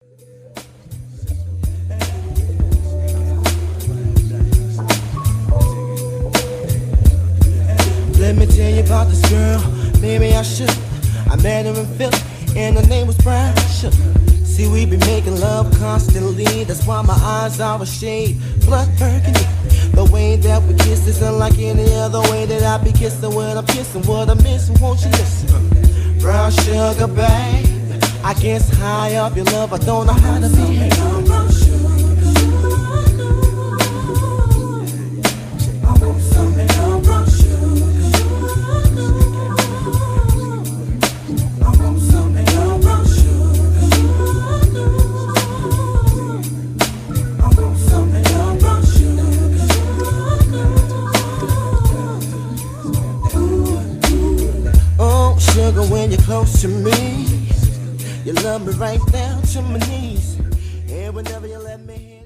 Let me tell you about this girl, maybe I should. I met her in Philly, and her name was Brian. See, we be making love constantly. That's why my eyes are a shade blood burgundy. The way that we kiss is unlike any other way that I be kissing. When I'm kissing, what I'm missing, won't you listen? Brown sugar, babe, I guess high up your love, I don't know how to behave. Sugar, when you're close to me, you love me right down to my knees. And whenever you let me hit it.